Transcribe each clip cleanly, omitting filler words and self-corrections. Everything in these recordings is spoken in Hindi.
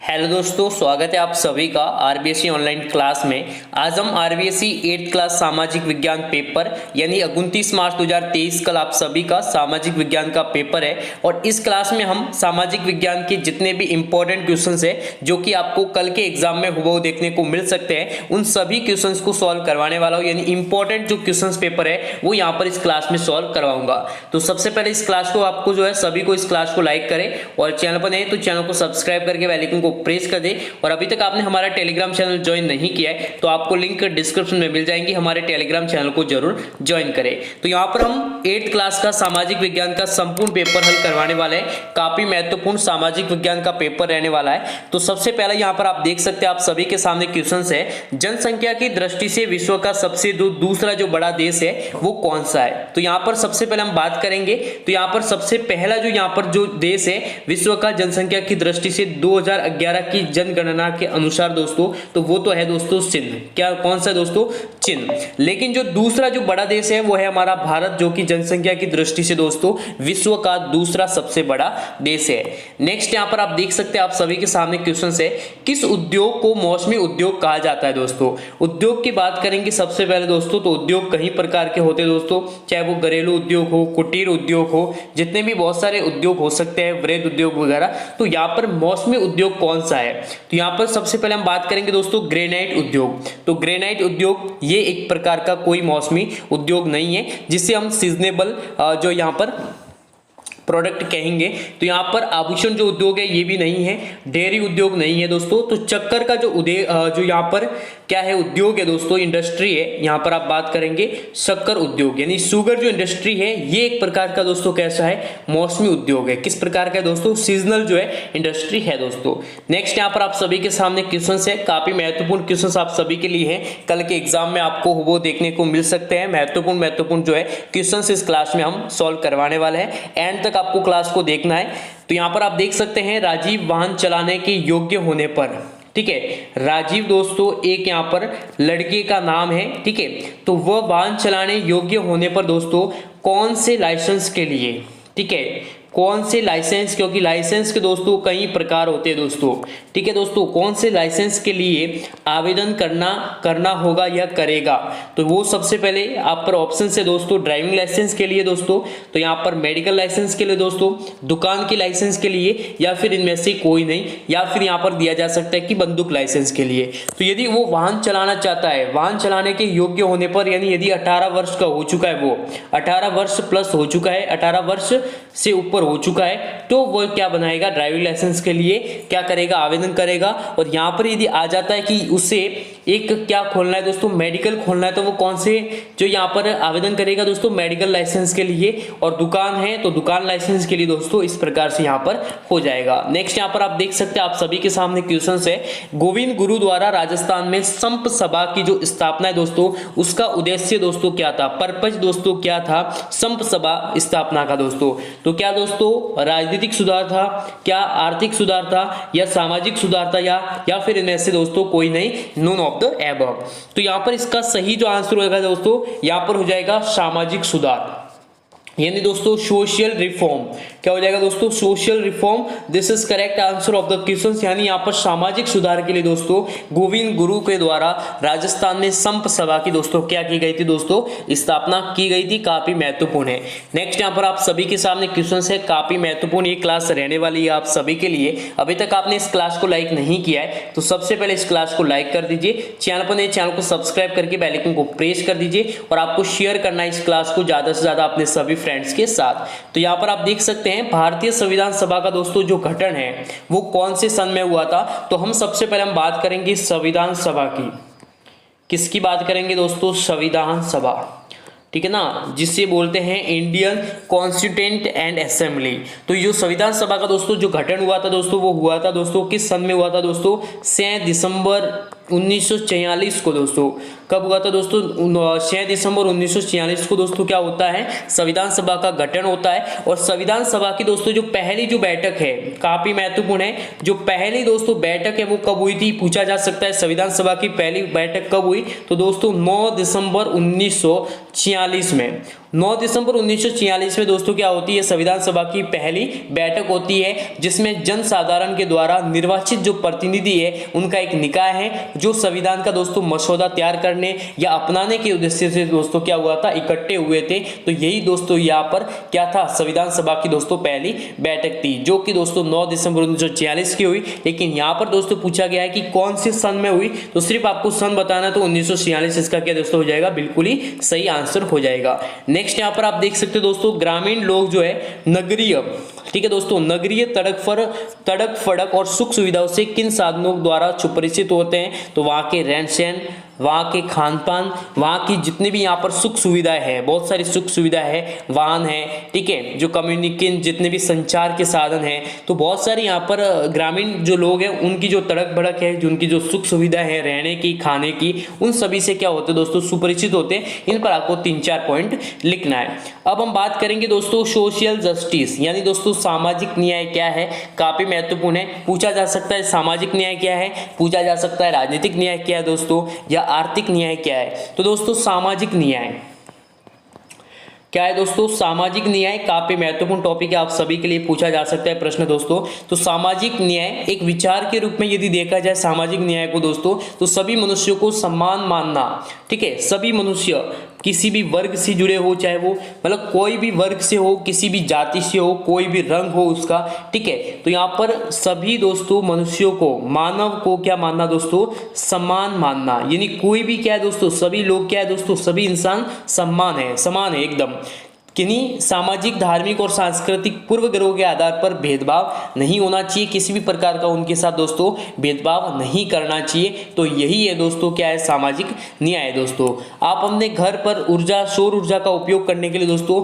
हेलो दोस्तों, स्वागत है आप सभी का आरबीएससी ऑनलाइन क्लास में। आज हम आरबीएससी 8th क्लास सामाजिक विज्ञान पेपर यानी 29 मार्च 2023 कल आप सभी का सामाजिक विज्ञान का पेपर है और इस क्लास में हम सामाजिक विज्ञान के जितने भी इंपॉर्टेंट क्वेश्चंस है जो कि आपको कल के एग्जाम में हुबहू देखने को मिल सकते हैं, उन सभी क्वेश्चंस को सॉल्व करवाने वाला हूँ। यानी इंपॉर्टेंट जो क्वेश्चंस पेपर है वो यहाँ पर इस क्लास में सॉल्व करवाऊंगा। तो सबसे पहले इस क्लास को आपको जो है सभी को इस क्लास को लाइक करें और चैनल पर नए तो चैनल को सब्सक्राइब करके बेल आइकन को प्रेस कर दे। और अभी तक आपने हमारा टेलीग्राम चैनल ज्वाइन नहीं किया है तो आपको लिंक डिस्क्रिप्शन में मिल जाएंगी, हमारे टेलीग्राम चैनल को जरूर ज्वाइन करें। तो यहाँ पर हम 8th क्लास का सामाजिक विज्ञान का संपूर्ण पेपर हल करवाने वाले हैं। काफी महत्वपूर्ण सामाजिक विज्ञान का पेपर रहने वाला है। तो सबसे पहले यहाँ पर आप देख सकते हैं, आप सभी के सामने क्वेश्चन है, जनसंख्या की दृष्टि से विश्व का सबसे दूसरा जो बड़ा देश है वो कौन सा है। तो यहाँ पर सबसे पहले हम बात करेंगे। तो यहाँ पर सबसे पहला जो यहाँ पर जो देश है विश्व का जनसंख्या की दृष्टि से 2011 की जनगणना के अनुसार दोस्तों, तो वो तो है दोस्तों चीन। क्या कौन सा दोस्तों? चीन। लेकिन जो दूसरा जो बड़ा देश है वो है हमारा भारत, जो कि जनसंख्या की दृष्टि से दोस्तों विश्व का दूसरा सबसे बड़ा देश है। नेक्स्ट यहाँ पर आप देख सकते हैं, आप सभी के सामने क्वेश्चन है, किस उद्योग को मौसमी उद्योग कहा जाता है दोस्तों। उद्योग की बात करेंगे सबसे पहले दोस्तों, तो उद्योग कई प्रकार के होते हैं दोस्तों, चाहे वो घरेलू उद्योग हो, कुटीर उद्योग हो, जितने भी बहुत सारे उद्योग हो सकते हैं, वृहद उद्योग वगैरह। तो यहाँ पर मौसमी उद्योग कौन सा है? तो यहाँ पर सबसे पहले हम बात करेंगे दोस्तों ग्रेनाइट उद्योग। तो ग्रेनाइट उद्योग ये एक प्रकार का कोई मौसमी उद्योग नहीं है जिससे हम सीजनेबल जो यहाँ पर प्रोडक्ट कहेंगे। तो यहाँ पर आभूषण जो उद्योग है ये भी नहीं है, डेयरी उद्योग नहीं है दोस्तों। तो चक्कर का जो जो यहाँ पर क्या है उद्योग है दोस्तों, इंडस्ट्री है, यहाँ पर आप बात करेंगे शक्कर उद्योग यानी शुगर जो इंडस्ट्री है, ये एक प्रकार का दोस्तों कैसा है मौसमी उद्योग है। किस प्रकार का दोस्तों? सीजनल जो है इंडस्ट्री है दोस्तों। नेक्स्ट यहाँ पर आप सभी के सामने क्वेश्चन है, काफी महत्वपूर्ण क्वेश्चन आप सभी के लिए है, कल के एग्जाम में आपको वो देखने को मिल सकते हैं। महत्वपूर्ण जो है क्वेश्चन इस क्लास में हम सॉल्व करवाने वाले हैं। एंड तक आपको क्लास को देखना है। तो यहाँ पर आप देख सकते हैं, राजीव वाहन चलाने के योग्य होने पर, ठीक है, राजीव दोस्तों एक यहाँ पर लड़के का नाम है, ठीक है, तो वह वाहन चलाने योग्य होने पर दोस्तों कौन से लाइसेंस के लिए, ठीक है, कौन से लाइसेंस, क्योंकि लाइसेंस के दोस्तों कई प्रकार होते हैं दोस्तों, ठीक है दोस्तों, कौन से लाइसेंस के लिए आवेदन करना होगा या करेगा। तो वो सबसे पहले आप पर ऑप्शन है दोस्तों, ड्राइविंग लाइसेंस के लिए दोस्तों, तो यहाँ पर मेडिकल लाइसेंस के लिए दोस्तों, दुकान की लाइसेंस के लिए, या फिर इनमें से कोई नहीं, या फिर यहाँ पर दिया जा सकता है कि बंदूक लाइसेंस के लिए। तो यदि वो वाहन चलाना चाहता है, वाहन चलाने के योग्य होने पर, यानी यदि 18 वर्ष का हो चुका है, वो 18 वर्ष प्लस हो चुका है, 18 वर्ष से ऊपर हो चुका है, तो वो क्या बनाएगा ड्राइविंग लाइसेंस के लिए क्या करेगा, आवेदन करेगा। और यहाँ पर यदि आ जाता है कि उसे एक क्या खोलना है दोस्तों, मेडिकल खोलना है, तो वो कौन से जो यहाँ पर आवेदन करेगा दोस्तों मेडिकल लाइसेंस के लिए। और दुकान है तो दुकान लाइसेंस के लिए दोस्तों इस प्रकार से यहाँ पर हो जाएगा। नेक्स्ट यहाँ पर आप देख सकते हैं, आप सभी के सामने क्वेश्चन है, गोविंद गुरु द्वारा राजस्थान में संप सभा की जो स्थापना है दोस्तों, उसका उद्देश्य दोस्तों क्या था, पर्पज दोस्तों क्या था संप सभा स्थापना का दोस्तों। तो क्या दोस्तों राजनीतिक सुधार था, क्या आर्थिक सुधार था, या सामाजिक सुधार था, या फिर इनमें से दोस्तों कोई नहीं, नोन ऑफ द एबव। तो यहां पर इसका सही जो आंसर होगा दोस्तों, यहां पर हो जाएगा सामाजिक सुधार, यानी दोस्तों सोशल रिफॉर्म। क्या हो जाएगा दोस्तों? Social reform. This is correct answer of the question. यानी यहाँ पर सामाजिक सुधार के लिए दोस्तों गोविंद गुरु के द्वारा राजस्थान में संप सभा की दोस्तों क्या की गई थी दोस्तों, स्थापना की गई थी। काफी महत्वपूर्ण है। नेक्स्ट यहाँ पर आप सभी के सामने क्वेश्चन है, काफी महत्वपूर्ण ये क्लास रहने वाली है आप सभी के लिए। अभी तक आपने इस क्लास को लाइक नहीं किया है तो सबसे पहले इस क्लास को लाइक कर दीजिए, चैनल पर नए चैनल को सब्सक्राइब करके बेल आइकन को प्रेस कर दीजिए और आपको शेयर करना है इस क्लास को ज्यादा से ज्यादा अपने सभी फ्रेंड्स के साथ। तो यहाँ पर आप देख सकते हैं, भारतीय संविधान सभा का दोस्तों जो गठन है वो कौन से सन में हुआ था। तो हम सबसे पहले हम बात करेंगे संविधान सभा की। किसकी बात करेंगे दोस्तों? संविधान सभा, ठीक है ना, जिसे बोलते हैं इंडियन कॉन्स्टिट्यूएंट एंड असेंबली। तो ये संविधान सभा का दोस्तों जो गठन हुआ था दोस्तों, वो हुआ था दोस्तों किस सन में हुआ था दोस्तों? 6 दिसंबर 1946 को दोस्तों। कब हुआ था दोस्तों? 6 दिसंबर 1946 को दोस्तों क्या होता है, संविधान सभा का गठन होता है। और संविधान सभा की दोस्तों जो पहली जो बैठक है, काफी महत्वपूर्ण है, जो पहली दोस्तों बैठक है वो कब हुई थी, पूछा जा सकता है संविधान सभा की पहली बैठक कब हुई। तो दोस्तों 9 दिसंबर 1946 में। 9 दिसंबर 1946 में दोस्तों क्या होती है, संविधान सभा की पहली बैठक होती है, जिसमें जन साधारण के द्वारा निर्वाचित जो प्रतिनिधि है उनका एक निकाय है जो संविधान का दोस्तों मसौदा तैयार करने या अपनाने के उद्देश्य से दोस्तों क्या हुआ था, इकट्ठे हुए थे। तो यही दोस्तों यहाँ पर क्या था, संविधान सभा की दोस्तों पहली बैठक थी, जो कि दोस्तों 9 दिसंबर 1946 की हुई। लेकिन यहाँ पर दोस्तों पूछा गया है कि कौन से सन में हुई, तो सिर्फ आपको सन बताना है, तो 1946 इसका क्या दोस्तों हो जाएगा, बिल्कुल ही सही आंसर हो जाएगा। नेक्स्ट यहाँ पर आप देख सकते हो दोस्तों, ग्रामीण लोग जो है नगरीय, ठीक है दोस्तों, नगरीय तड़क फड़क और सुख सुविधाओं से किन साधनों द्वारा परिचित होते हैं, तो वहाँ के रहन सहन, वहाँ के खान पान, वहाँ की जितने भी यहाँ पर सुख सुविधाएं हैं, बहुत सारी सुख सुविधाएं हैं, वाहन है, ठीक है, जो कम्युनिकेशन, जितने भी संचार के साधन हैं, तो बहुत सारी यहाँ पर ग्रामीण जो लोग हैं उनकी जो तड़क भड़क है, उनकी जो सुख सुविधाएं हैं रहने की, खाने की, उन सभी से क्या होते हैं दोस्तों, सुपरिचित होते हैं। इन पर आपको 3-4 पॉइंट लिखना है। अब हम बात करेंगे दोस्तों सोशल जस्टिस, यानी दोस्तों सामाजिक न्याय क्या है, काफी महत्वपूर्ण है, पूछा जा सकता है सामाजिक न्याय क्या है, पूछा जा सकता है राजनीतिक न्याय क्या है दोस्तों, या आर्थिक न्याय क्या है। तो दोस्तों सामाजिक न्याय क्या है दोस्तों, सामाजिक न्याय काफी महत्वपूर्ण टॉपिक है, आप सभी के लिए पूछा जा सकता है प्रश्न दोस्तों। तो सामाजिक न्याय एक विचार के रूप में यदि देखा जाए सामाजिक न्याय को दोस्तों, तो सभी मनुष्यों को समान मानना, ठीक है, सभी मनुष्य किसी भी वर्ग से जुड़े हो, चाहे वो मतलब कोई भी वर्ग से हो, किसी भी जाति से हो, कोई भी रंग हो उसका, ठीक है, तो यहाँ पर सभी दोस्तों मनुष्यों को, मानव को क्या मानना दोस्तों, समान मानना, यानी कोई भी क्या है दोस्तों, सभी लोग क्या है दोस्तों, सभी इंसान समान है एकदम। किन्हीं सामाजिक, धार्मिक और सांस्कृतिक पूर्वग्रहों के आधार पर भेदभाव नहीं होना चाहिए, किसी भी प्रकार का उनके साथ दोस्तों भेदभाव नहीं करना चाहिए। तो यही है दोस्तों क्या है, सामाजिक न्याय दोस्तों। आप अपने घर पर ऊर्जा, सौर ऊर्जा का उपयोग करने के लिए दोस्तों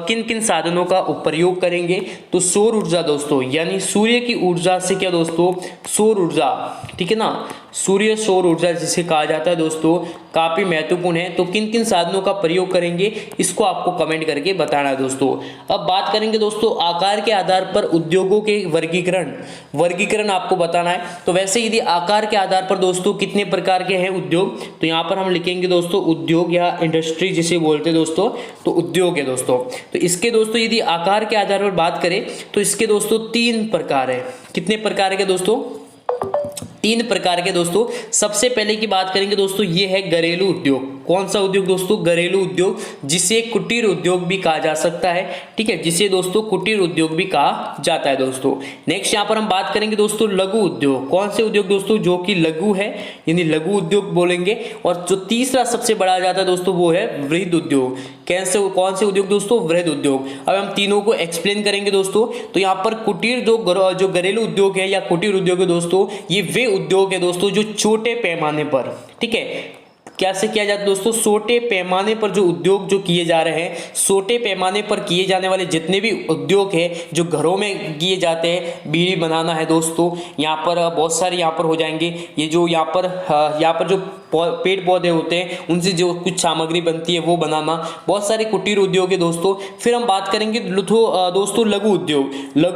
किन किन साधनों का प्रयोग करेंगे, तो सौर ऊर्जा दोस्तों, यानी सूर्य की ऊर्जा से क्या दोस्तों, सौर ऊर्जा, ठीक है ना, सूर्य सौर ऊर्जा जिसे कहा जाता है दोस्तों, काफी महत्वपूर्ण है। तो किन किन साधनों का प्रयोग करेंगे इसको आपको कमेंट करके बताना है दोस्तों। अब बात करेंगे दोस्तों आकार के आधार पर उद्योगों के वर्गीकरण आपको बताना है। तो वैसे यदि आकार के आधार पर दोस्तों कितने प्रकार के हैं उद्योग, तो यहाँ पर हम लिखेंगे दोस्तों उद्योग या इंडस्ट्री जिसे बोलते हैं दोस्तों, तो उद्योग है दोस्तों। तो इसके दोस्तों यदि आकार के आधार पर बात करें तो इसके दोस्तों 3 प्रकार है। कितने प्रकार के दोस्तों, 3 प्रकार के दोस्तों। सबसे पहले की बात करेंगे दोस्तों, ये है घरेलू उद्योग। कौन सा उद्योग दोस्तों, घरेलू उद्योग, जिसे कुटीर उद्योग भी कहा जा सकता है, ठीक है, जिसे दोस्तों कुटीर उद्योग भी कहा जाता है दोस्तों। नेक्स्ट यहाँ पर हम बात करेंगे दोस्तों लघु उद्योग। कौन से उद्योग दोस्तों, जो कि लघु है, यानी लघु उद्योग बोलेंगे। और जो तीसरा सबसे बड़ा आ जाता है दोस्तों वो है वृहद उद्योग। कैसे, कौन से उद्योग दोस्तों, वृहद उद्योग। अब हम तीनों को एक्सप्लेन करेंगे दोस्तों। तो यहाँ पर कुटीर जो घरेलू उद्योग है या कुटीर उद्योग है दोस्तों, ये वे उद्योग है दोस्तों जो छोटे पैमाने पर, ठीक है, कैसे किया जाता है दोस्तों, छोटे पैमाने पर जो उद्योग जो किए जा रहे हैं, छोटे पैमाने पर किए जाने वाले जितने भी उद्योग है जो घरों में किए जाते हैं, बीड़ी बनाना है दोस्तों, यहाँ पर बहुत सारे यहाँ पर हो जाएंगे। ये जो यहाँ पर जो पेड़ पौधे होते हैं उनसे जो कुछ सामग्री बनती है वो बनाना, बहुत सारे कुटीर उद्योग है दोस्तों। फिर हम बात करेंगे दोस्तों लघु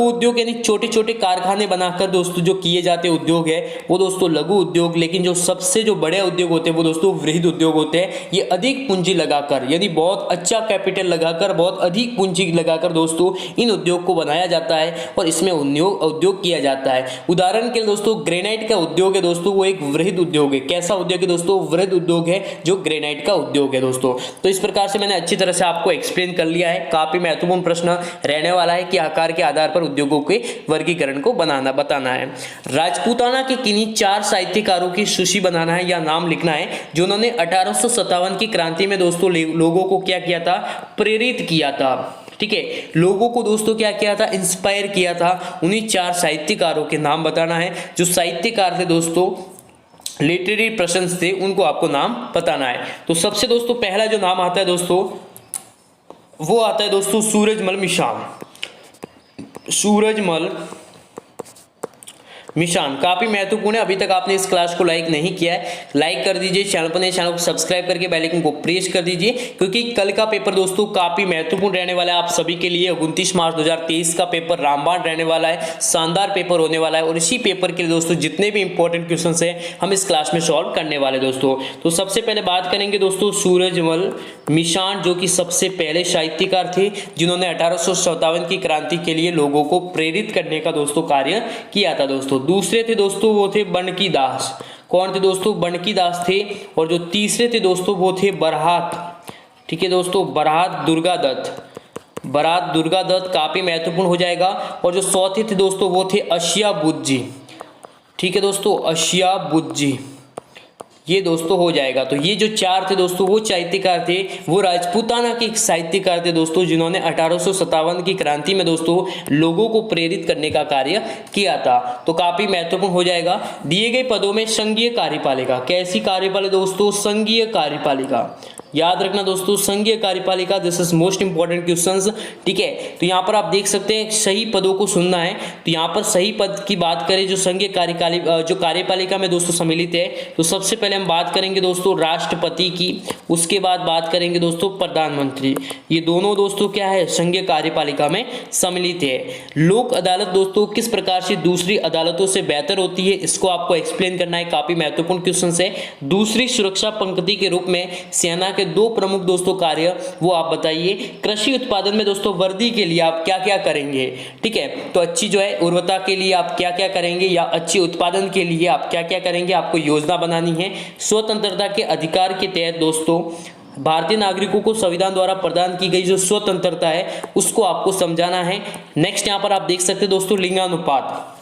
उद्योग यानी छोटे छोटे कारखाने बनाकर दोस्तों जो किए जाते उद्योग है वो दोस्तों लघु उद्योग। लेकिन जो सबसे जो बड़े उद्योग होते हैं वो दोस्तों वृहद उद्योग होते हैं। ये अधिक पूंजी लगाकर, यानी बहुत अच्छा कैपिटल लगाकर, बहुत अधिक पूंजी लगाकर दोस्तों इन उद्योग को बनाया जाता है और इसमें उद्योग किया जाता है। उदाहरण के लिए दोस्तों ग्रेनाइट का उद्योग है दोस्तों, वो एक वृहद उद्योग है। कैसा उद्योग है दोस्तों, वृहद उद्योग है जो ग्रेनाइट का उद्योग है दोस्तों। तो इस प्रकार से मैंने अच्छी तरह से आपको एक्सप्लेन कर लिया है। काफी महत्वपूर्ण प्रश्न रहने वाला है कि आकार के आधार पर उद्योगों के वर्गीकरण को बताना है। राजपूताना के किन्हीं 4 साहित्यकारों की सूची बनाना है या नाम लिखना है जिन्होंने 1857 की क्रांति में दोस्तों लोगों को क्या किया था, प्रेरित किया था, ठीक है, लोगों को दोस्तों क्या किया था, इंस्पायर किया था। उन्हीं 4 साहित्यकारों के नाम बताना है। जो साहित्यकार थे दोस्तों, लिटरेरी पर्सन्स थे, उनको आपको नाम बताना है। तो सबसे दोस्तों पहला जो नाम आता है दोस्तों वो आता है दोस्तों सूरजमल मिशान काफी महत्वपूर्ण है। अभी तक आपने इस क्लास को लाइक नहीं किया है, लाइक कर दीजिए। चैनल पर नए, चैनल को सब्सक्राइब करके बेल आइकन को प्रेस कर दीजिए, क्योंकि कल का पेपर दोस्तों काफी महत्वपूर्ण रहने वाला है आप सभी के लिए। 29 मार्च 2023 का पेपर रामबाण रहने वाला है, शानदार पेपर होने वाला है। और इसी पेपर के लिए दोस्तों जितने भी इंपॉर्टेंट क्वेश्चन है हम इस क्लास में सॉल्व करने वाले दोस्तों। तो सबसे पहले बात करेंगे दोस्तों सूरजमल मिशान, जो कि सबसे पहले साहित्यकार थे जिन्होंने 1857 की क्रांति के लिए लोगों को प्रेरित करने का दोस्तों कार्य किया था दोस्तों। दूसरे थे दोस्तों वो थे बनकी दास। कौन थे दोस्तों? बनकी दास थे। और जो तीसरे थे दोस्तों वो थे बरहात, ठीक है दोस्तों, बरहात दुर्गा दत्त। बरहात दुर्गा दत्त काफी महत्वपूर्ण हो जाएगा। और जो चौथे थे दोस्तों वो थे अशिया बुज्जी, ठीक है दोस्तों, अशिया बुज्जी, ये दोस्तों हो जाएगा। तो ये जो चार थे दोस्तों वो साहित्यकार थे, वो राजपूताना के साहित्यकार थे दोस्तों, जिन्होंने 1857 की क्रांति में दोस्तों लोगों को प्रेरित करने का कार्य किया था। तो काफी महत्वपूर्ण हो जाएगा। दिए गए पदों में संघीय कार्यपालिका, कैसी कार्यपालिका दोस्तों? संघीय कार्यपालिका, याद रखना दोस्तों, संघीय कार्यपालिका, this is most important questions, ठीक है। तो यहाँ पर आप देख सकते हैं सही पदों को सुनना है। तो यहाँ पर सही पद की बात करें जो संघीय कार्यपालिका में दोस्तों सम्मिलित है, तो सबसे पहले हम बात करेंगे दोस्तों राष्ट्रपति की, उसके बाद बात करेंगे दोस्तों प्रधानमंत्री। ये दोनों दोस्तों क्या है? संघीय कार्यपालिका में सम्मिलित है। लोक अदालत दोस्तों किस प्रकार से दूसरी अदालतों से बेहतर होती है, इसको आपको एक्सप्लेन करना है, काफी महत्वपूर्ण क्वेश्चन है। दूसरी सुरक्षा पंक्ति के रूप में सेना के दो प्रमुख दोस्तों कार्य वो आप बताइए। कृषि उत्पादन में दोस्तों वर्दी के लिए आप क्या क्या करेंगे, ठीक है। तो अच्छी जो है उर्वरता के लिए आप क्या क्या करेंगे, या अच्छी उत्पादन के लिए आप क्या क्या करेंगे, आपको योजना बनानी है। स्वतंत्रता के अधिकार के तहत दोस्तों भारतीय नागरिकों को संविधान द्वारा प्रदान की गई जो स्वतंत्रता है उसको आपको समझाना है। नेक्स्ट यहाँ पर आप देख सकते हैं दोस्तों लिंगानुपात,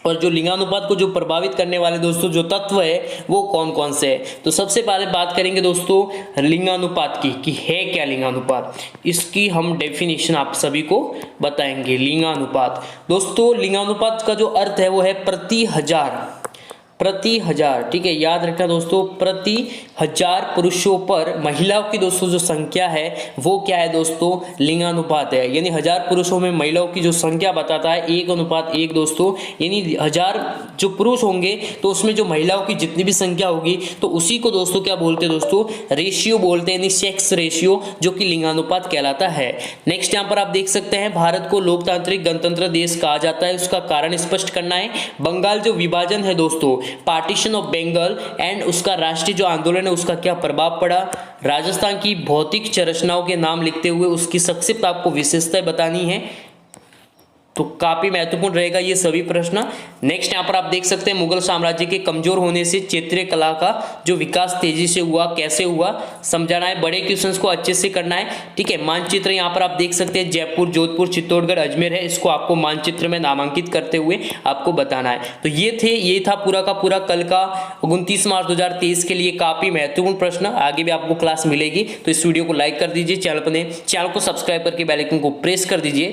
और जो लिंगानुपात को जो प्रभावित करने वाले दोस्तों जो तत्व है वो कौन कौन से है। तो सबसे पहले बात करेंगे दोस्तों लिंगानुपात की, कि है क्या लिंगानुपात, इसकी हम डेफिनेशन आप सभी को बताएंगे। लिंगानुपात दोस्तों, लिंगानुपात का जो अर्थ है वो है प्रति हजार, प्रति हजार, ठीक है, याद रखना दोस्तों, प्रति हजार पुरुषों पर महिलाओं की दोस्तों जो संख्या है वो क्या है दोस्तों? लिंगानुपात है। यानी 1000 पुरुषों में महिलाओं की जो संख्या बताता है 1:1 दोस्तों, यानी 1000 जो पुरुष होंगे तो उसमें जो महिलाओं की जितनी भी संख्या होगी तो उसी को दोस्तों क्या बोलते हैं दोस्तों? रेशियो बोलते हैं, यानी सेक्स रेशियो, जो कि लिंगानुपात कहलाता है। नेक्स्ट यहाँ पर आप देख सकते हैं भारत को लोकतांत्रिक गणतंत्र देश कहा जाता है, उसका कारण स्पष्ट करना है। बंगाल जो विभाजन है दोस्तों, पार्टीशन ऑफ बंगाल एंड उसका राष्ट्रीय जो आंदोलन है उसका क्या प्रभाव पड़ा। राजस्थान की भौतिक संरचनाओं के नाम लिखते हुए उसकी संक्षिप्त आपको विशेषताएं बतानी है। तो काफी महत्वपूर्ण रहेगा ये सभी प्रश्न। नेक्स्ट यहाँ पर आप देख सकते हैं मुगल साम्राज्य के कमजोर होने से क्षेत्रीय कला का जो विकास तेजी से हुआ, कैसे हुआ, समझाना है। बड़े क्वेश्चंस को अच्छे से करना है, ठीक है। मानचित्र यहाँ पर आप देख सकते हैं जयपुर, जोधपुर, चित्तौड़गढ़, अजमेर है, इसको आपको मानचित्र में नामांकित करते हुए आपको बताना है। तो ये था पूरा का पूरा कल का 29 मार्च 2023 के लिए काफी महत्वपूर्ण प्रश्न। आगे भी आपको क्लास मिलेगी, तो इस वीडियो को लाइक कर दीजिए, चैनल को सब्सक्राइब करके बेल आइकन को प्रेस कर दीजिए।